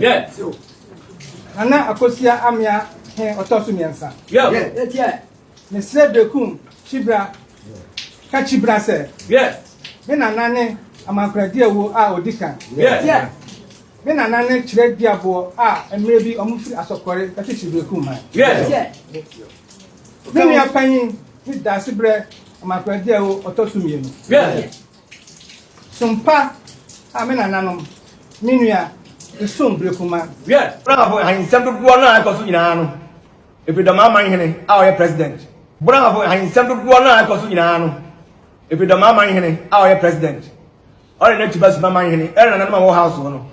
Yeah. Nana akosia amia he otosumiensa. Yeah. Yeah. Ne se Berekum chibra ka chibra se. Yeah. Me nana ne amakradi ewo a odika. Yeah. Me nana ne chire diabo a emre bi omufiri asokore ka chi Berekum man. Yeah. Me ni apanyin ni dasibre amakradi ewo otosumienu. Yeah. Sumpa a me nana no minua Isum Berekuma. Yeah. Bravo, I send to go na ko su ina no. If the mama hene, our president. Bravo, I send to go na ko su ina no. If the mama hene, our president. All the next bus mama hene, era na ma house no.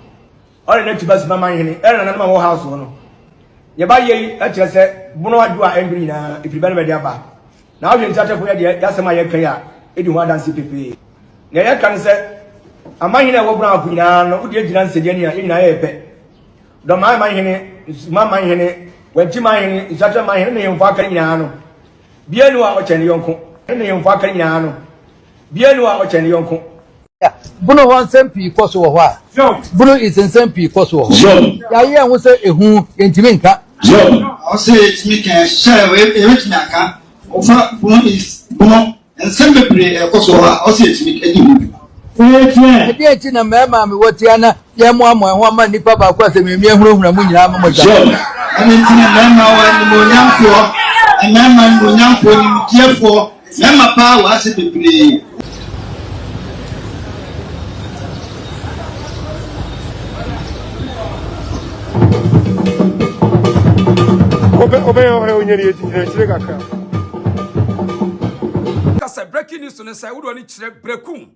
All the next bus mama hene, era na ma house no. Ye ba ye a che se bunu adu a engri na if you be me dia ba. Na we ntate ko ye dia ya sema ye kan ya, e di ho dance pepe. Ne ye kan se amahine wo bra ku nyina no udi ejina nsede ne ya nyina ye pe do mama hene wanti mahene isata mahene ne yemfa aka nyina no bienu a ochene yonko ne yemfa aka nyina no bienu a ochene yonko bunu ho nsem pii koso wo ho a bunu nsem pii koso wo ho ya ye ho se ehu entimi nka o se etimi kan sha we etimi aka o fa bunu is bunu nsem bebre koso wo a o se etimi edi Edi enti na mema mi wotia na ye mo amo ho ma nipa ba kwa se me ehurahura mu nyina mo ja. Ani enti na mema wa ni mo nyamfo, mema ni mo nyamfo ni mtiefo, mema pa wa se bebre. Obe onyeri ejire chire kaka. Kasa breaking news no say wo ni chire Berekum.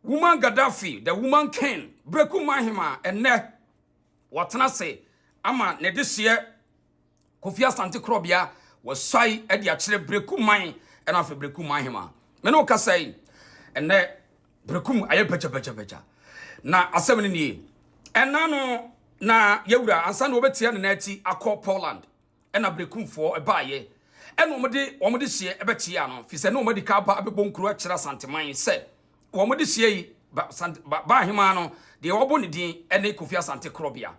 Woman Gaddafi, the woman king, BerekumManhene, and ne watena say, ama ne this year, Kofi Asante Krobea was shy at the actual Berekum and after BerekumManhene. Menoka say, and ne Berekum aye becha. Na asemeni ni. And nano na yewura ansan obetia ne nati akọ Poland. And a Berekum for a baye. And omode sie ebetia no. Fi se no omode ka ba abebon kru akira santeman say. Woman this year, by him, the Oboni Dean and the Kofi Asante Krobea.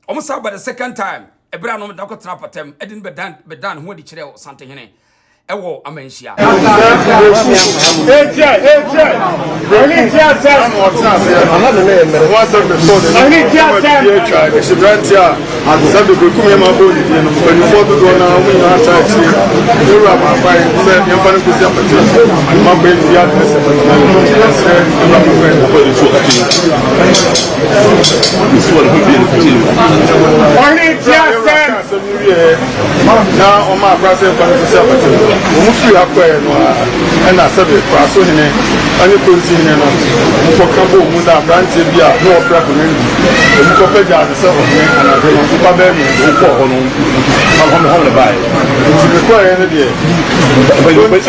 Almost by the second time, a brand of Dr. Trapatem, Edin Bedan, who the Chile Santa Hene. Ewo Amensia. Now, on my present free up and I said it, so in any continue for Cambo Munda Branche Bia, no preparation. The Mukopeja, the self of me, and I don't know if I'm on the buy. It's required any day. But you went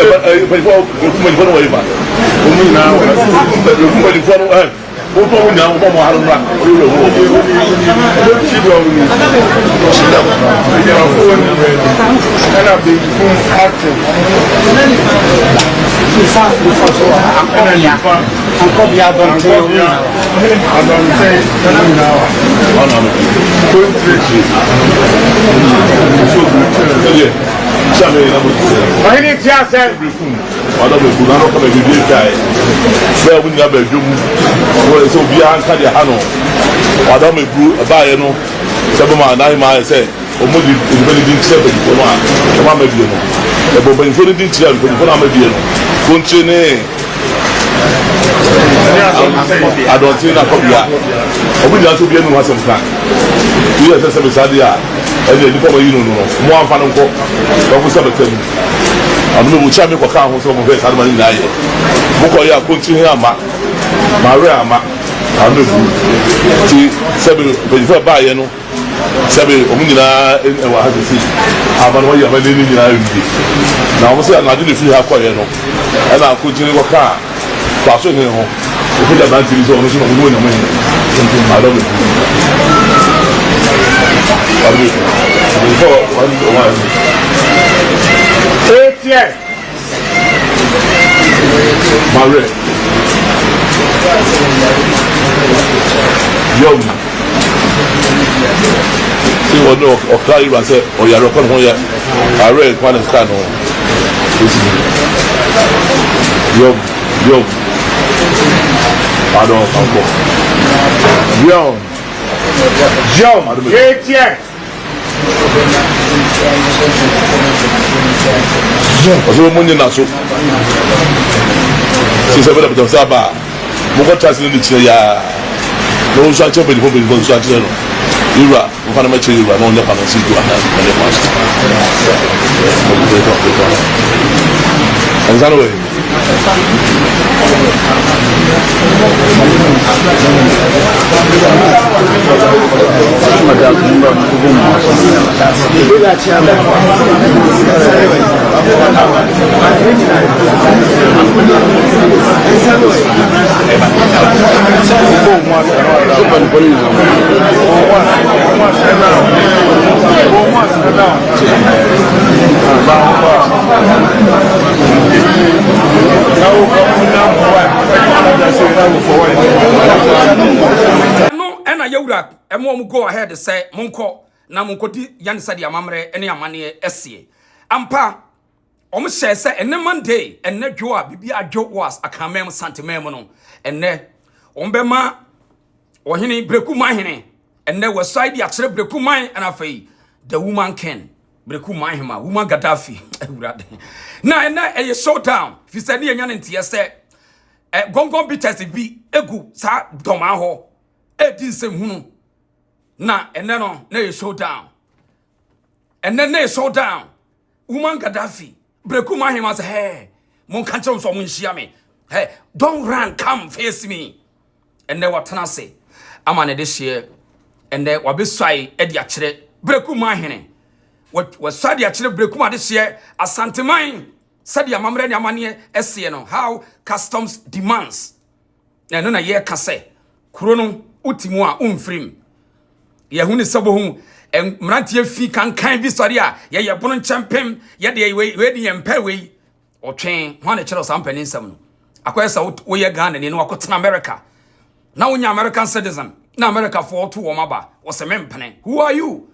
away back. Now, and I've been active. Omodi ibeli din tse be ko no a e ma mabie no e bo ben fo din tse ko no mabie no ko nchene adonti na ko bia obi dan so bia no wasem kan you say se sadi a e dey ko yi no mo amfa no ko ko se be tem anu mo cha me ko kan ho so mo be sadi ma ni na ye mo ko ya ko nchene ama ma re ama anu ti se be fo ba ye no Sabe, omungina wa hadisi abana wa yaba ni nyina yindi na wo se na de fi ha kwa ye no e na ko jini ko ka kwa so he ho o ko da ban ti so no so no na mo he something ado me abi before one Etie Mare Yo See what no or cry you say or you are recording here. I read one is kind of yo. I don't know. John. Yeah. Oso mo ni na so. Si se bele beto saba. Mo ko trust ni chire ya. No so ache be ko so ache no. Ira, mo fa na ma chire ira no nya pa no si do ana na le mas. Anzano we. No, and I yura, and one go ahead to say, Monko, Namunkoti, Yansadi Amamre, any Amani, SC. Ampa, almost says, and then Monday, and ne joa, Bibi a joke was a camem santimemono, and ne Ombema, Ohene, BerekumManhene, and there was side the actual Berekumai and Afe, the woman can. Berekumhemaa, woman Gaddafi. Now, and that a showdown. If you said, Yan and Tiaste, Gongon bitters be egu, sa domaho, same hunu. Na, and then on, nay showdown. And then nay showdown. Woman Gaddafi, Berekumhemaa say, hey, mon canton from Winshiame. Hey, don't run, come face me. And then what can I say? I'm on this year, and then what be say, Eddie Achre, Berekumhemaa. What was Sadia actually Berekum this year? Asante mine Sadia Mamre Yamanie SCN how customs demands. And then a year can say, Chrono Utimua umfrim. Yahuni Sabohum and Mrantia fee can be Sadia, ya Bonon champion, yet the way ready and pay or train one a child sample in some. Acquires out where gun and in Wakotan America. Now when you're American citizen, now America for 2 or Maba was a mempenny. Who are you?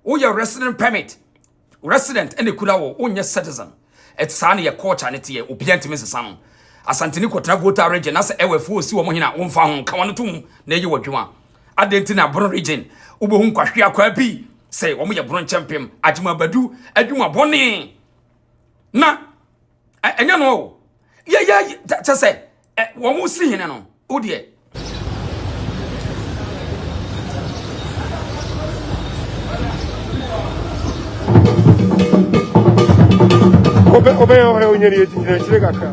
Oh, your resident permit. Resident and the Kulawo, own your citizen. It's sunny a coach and it's a obedient Mrs. Sam. As Santinico Travuta region, as ever fool see woman on found Kawanatum, near you what you want. Adentina Bron region, Ubuhum Kwashia Kwabi, say, Omi a Bron champion, Ajuma Badu, Ajuma Bonnie. Na, and you know, yeah, just say, one will see him, oh dear. Obey o nyeri chire kakra.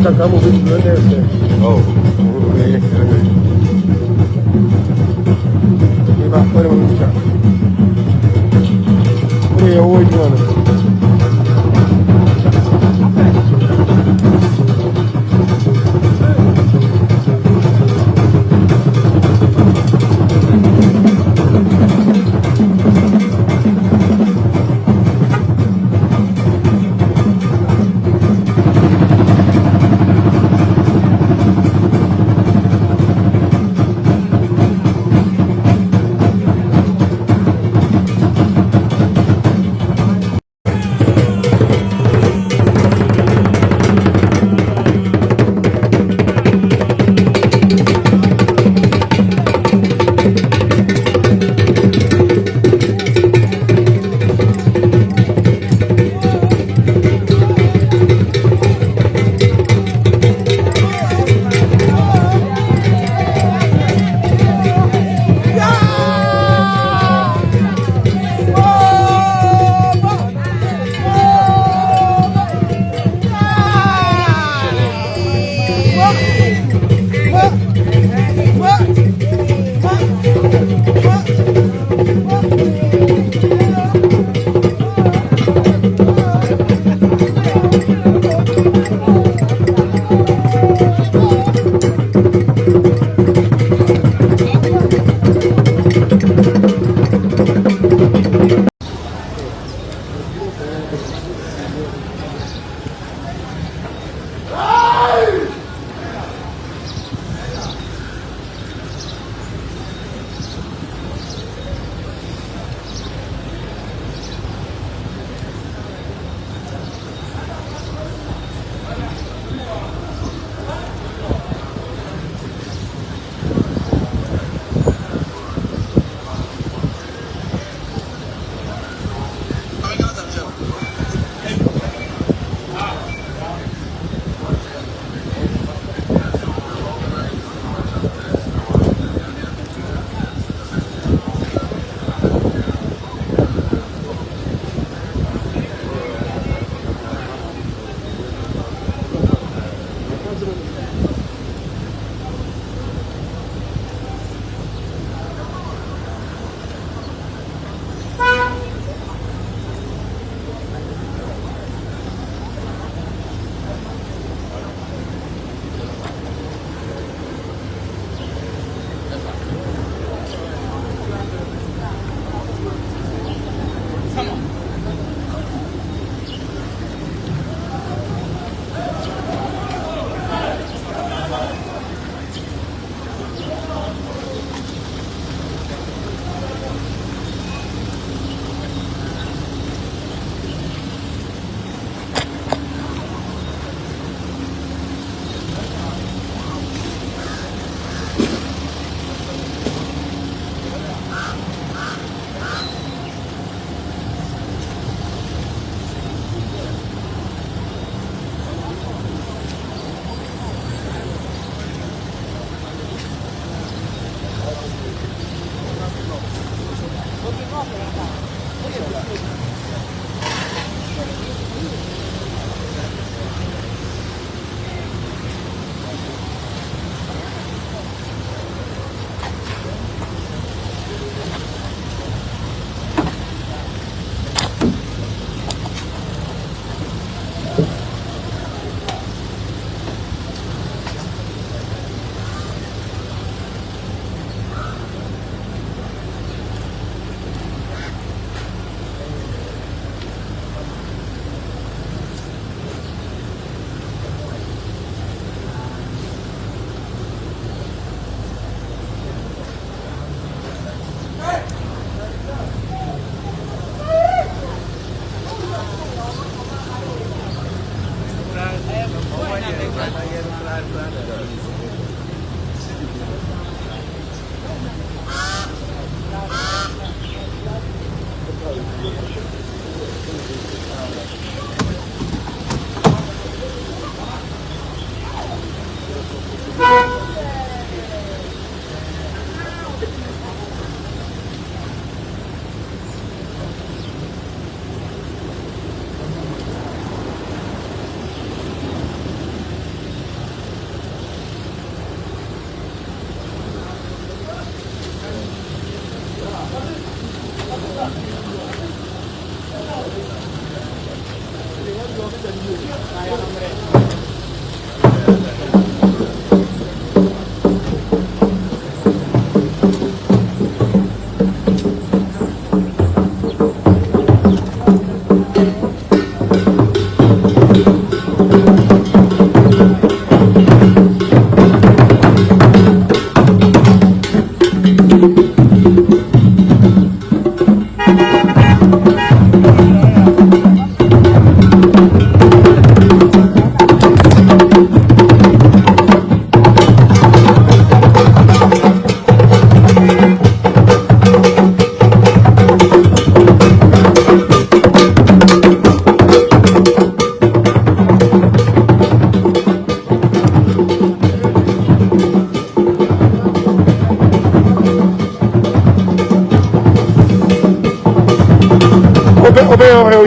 kakra mo bi no dey say. Oh. Iba pare mo cha. Ore o ido na.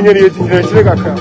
nyeri eti nyeri chire kakra.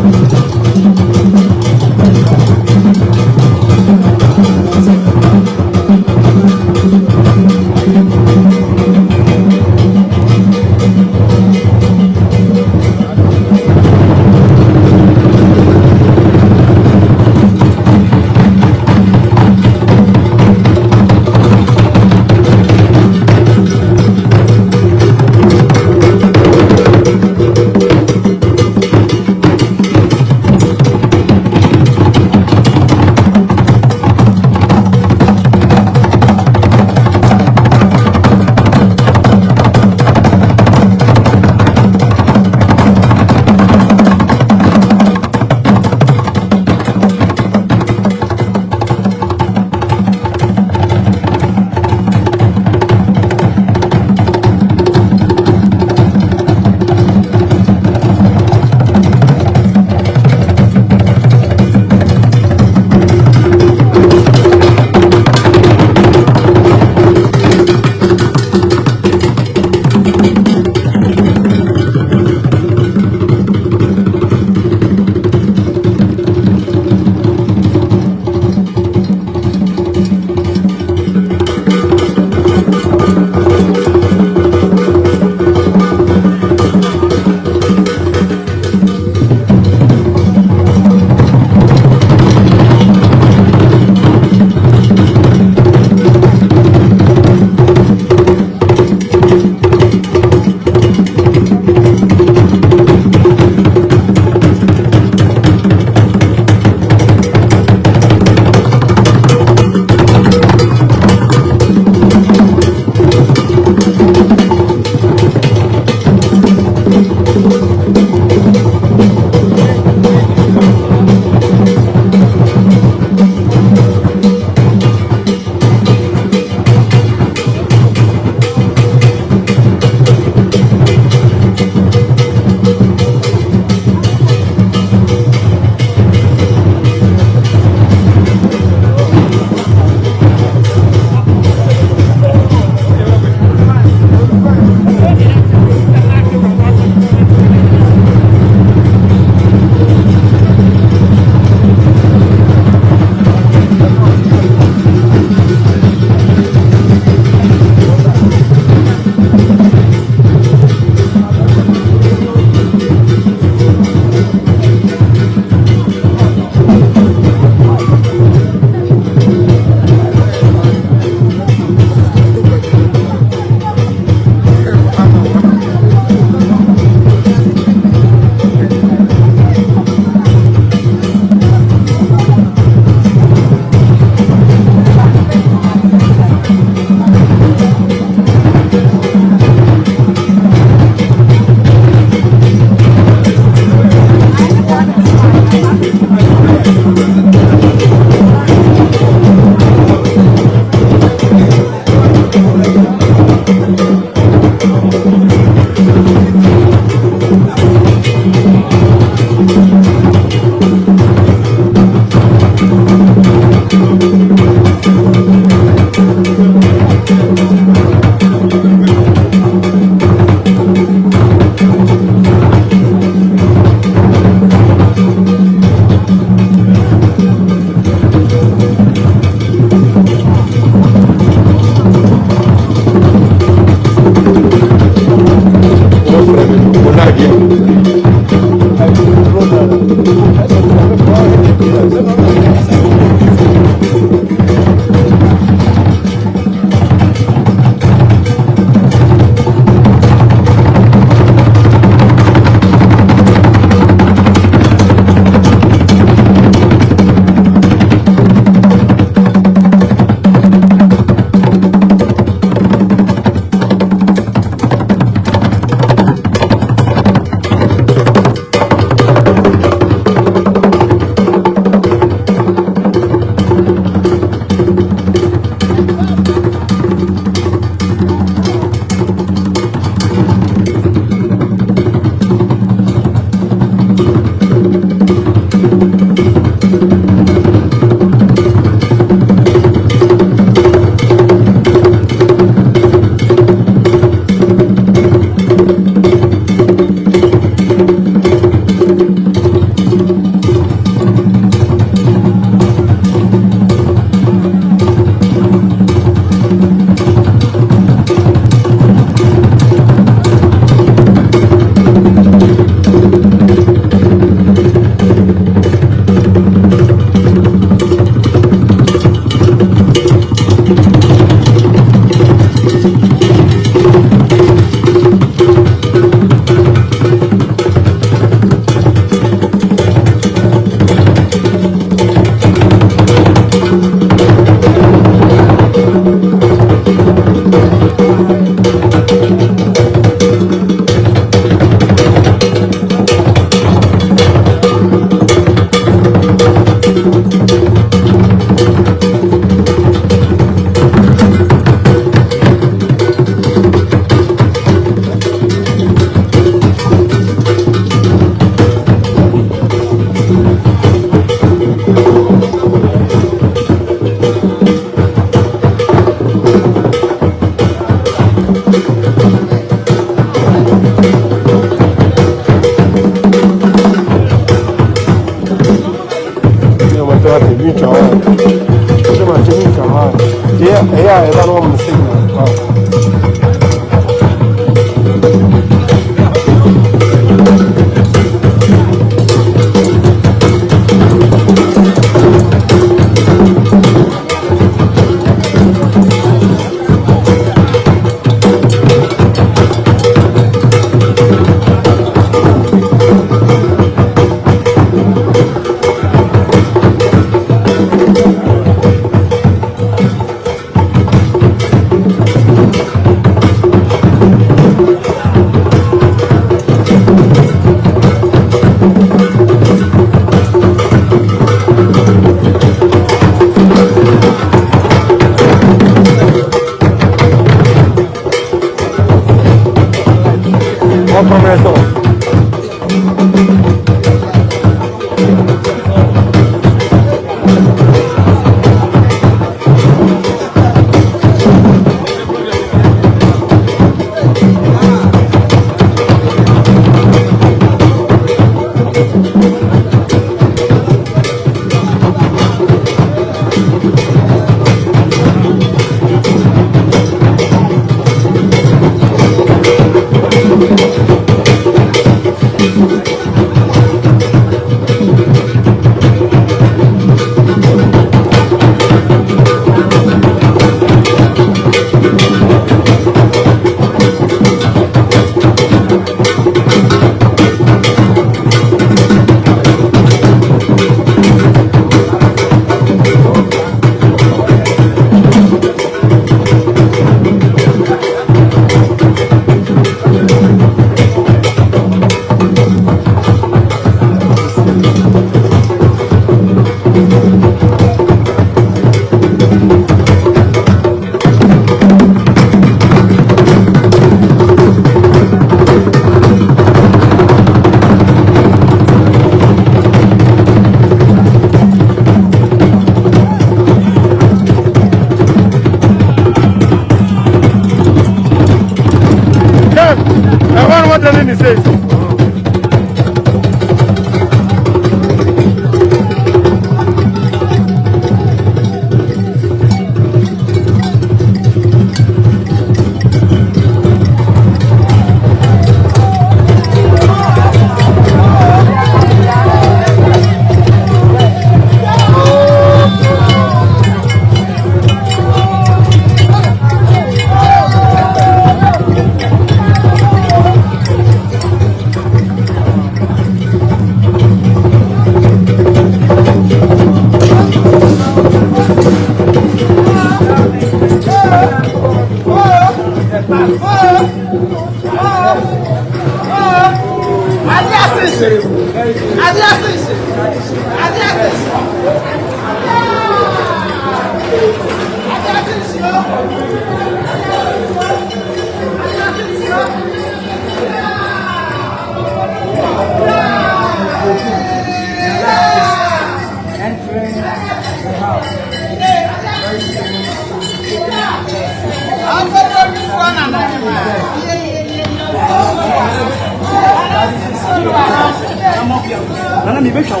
Nana mi be shaw.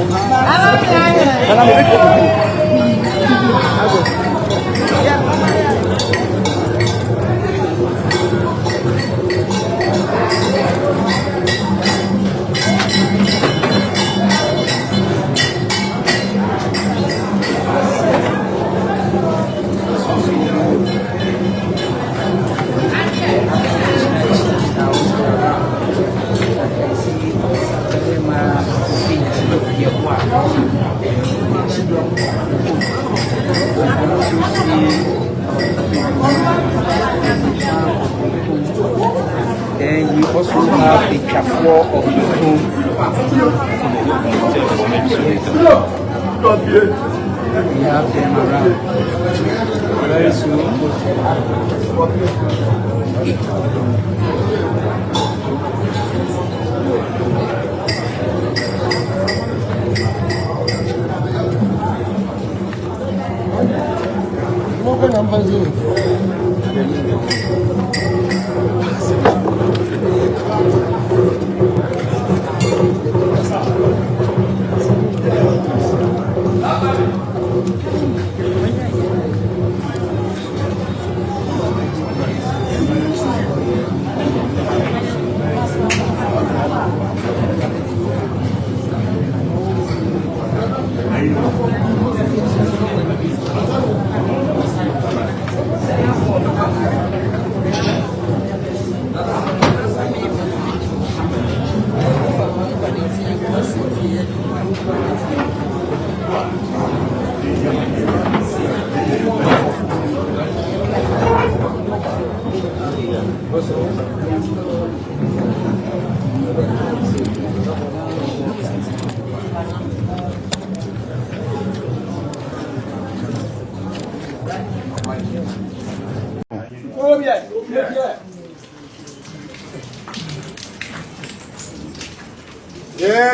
Nana mi Then you also have the chafua of Berekum. We have them around very soon.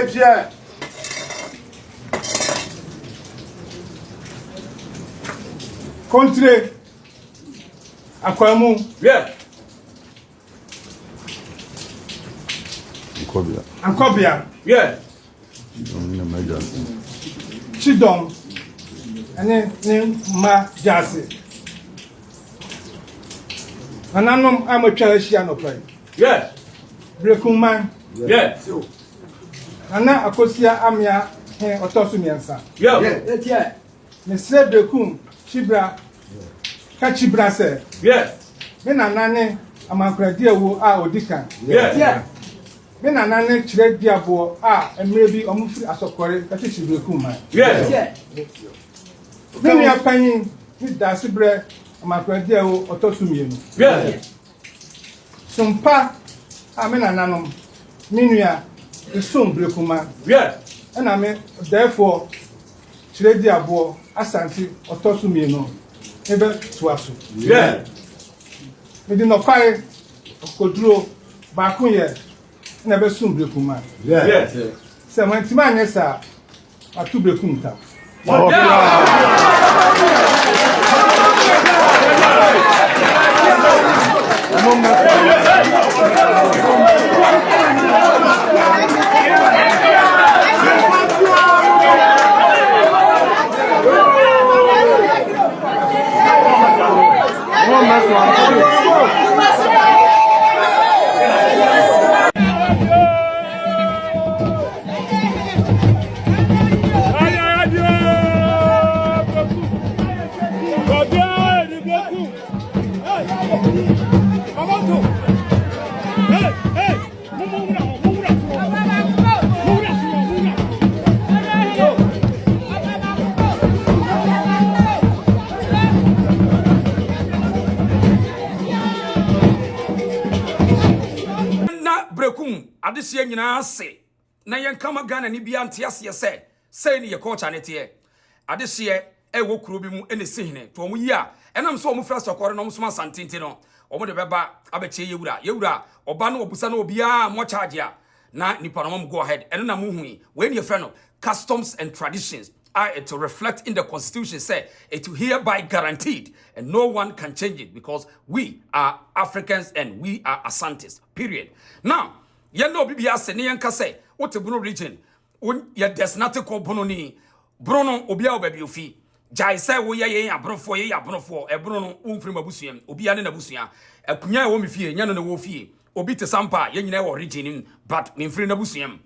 Yeah. Country Akwamu. Yeah. Krobea. Yeah. Showdown. And ma jase. Ananom amotwa ahia no pray. Yeah. Berekum. Yeah. Ana akosia amia otosu miensa. Yeah. Me sre Berekum chibra ka chibra se. Yeah. Me nanane amakradi ewo a odika. Yeah. Me nanane chire diabo a emrebi omufri asokore ka chichi Berekum man. Yeah. Me ni apanyin ni dasibre amakradi ewo otosu mienu. Yeah. Sumpa a me nananom minua esum Berekum. Yeah. And I mean, therefore, Chile Diabo, Asanti, or Tosumino, never to us. Yeah. We did not pay Kodro, Bakuye, never soon Berekum. Yeah. So when Timan is a two Berekum. Berekum adesie nyina ase na yen kama Ghana ni bia ntiase say ni ye culture ne tie adehye wo kuro bi mu ene sihine to omu yi a enam so omu fra sokore no omusoma santenti no omu de beba abeche yewura oba no obusa no obia mo charge a na nipa no go ahead eno na mu hui we ni friend no customs and traditions are to reflect in the constitution say it hereby guaranteed and no one can change it because we are Africans and we are Asantes period. Now yen no bibia se ne yen ka say what Bruno region there's nothing called Bruno ni Bruno obia obabi ofi jai say wo ye abronfo e Bruno umfiri mabusuam obia ne nabusua akunya wo mfie nya no na wo fie obi te sampa ye nyina wo region but mfiri nabusuam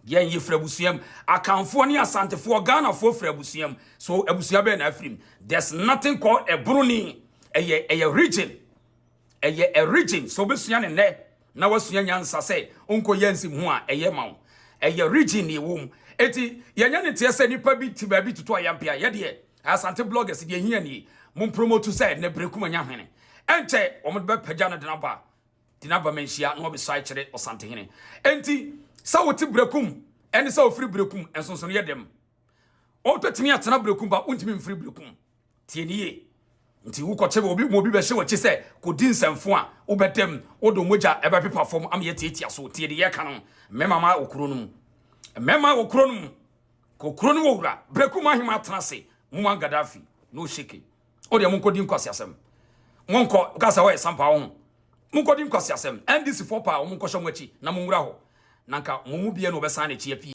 yen ye frabusuam akanfo ne asantefo Ghana fo frabusuam so abusua be na afrim there's nothing called a Bruni a region a region so besua ne na wasua nyansa say onko yensi hu a eye mawo eye region ni wom eti yenya ne tie se nipa bi ti ba bi tutu ayampia ye de asante bloggers de hia ni mum promote say na Berekumhemaa ente omo be pagya no dinaba menhia no be sai kire osante hene enti sa wote Berekum ene sa ofiri Berekum ensonso no ye dem o twetimi atena Berekum ba untimi mfiri Berekum tie niye nti wo koche obi be hye wachi se kodi nsamfo a wo bedem odo moja ebe pepa form am ye tietia so tie de ye ka no mema okuro no kokuro no wura Berekumhemaa atena se muma Gaddafi no shake o de monkodi nkwase asem monko gasa wa sampa wo monkodi nkwase asem ndc for pa monko hye mwachi na monwura ho nanka mumu bie no obesa na chi api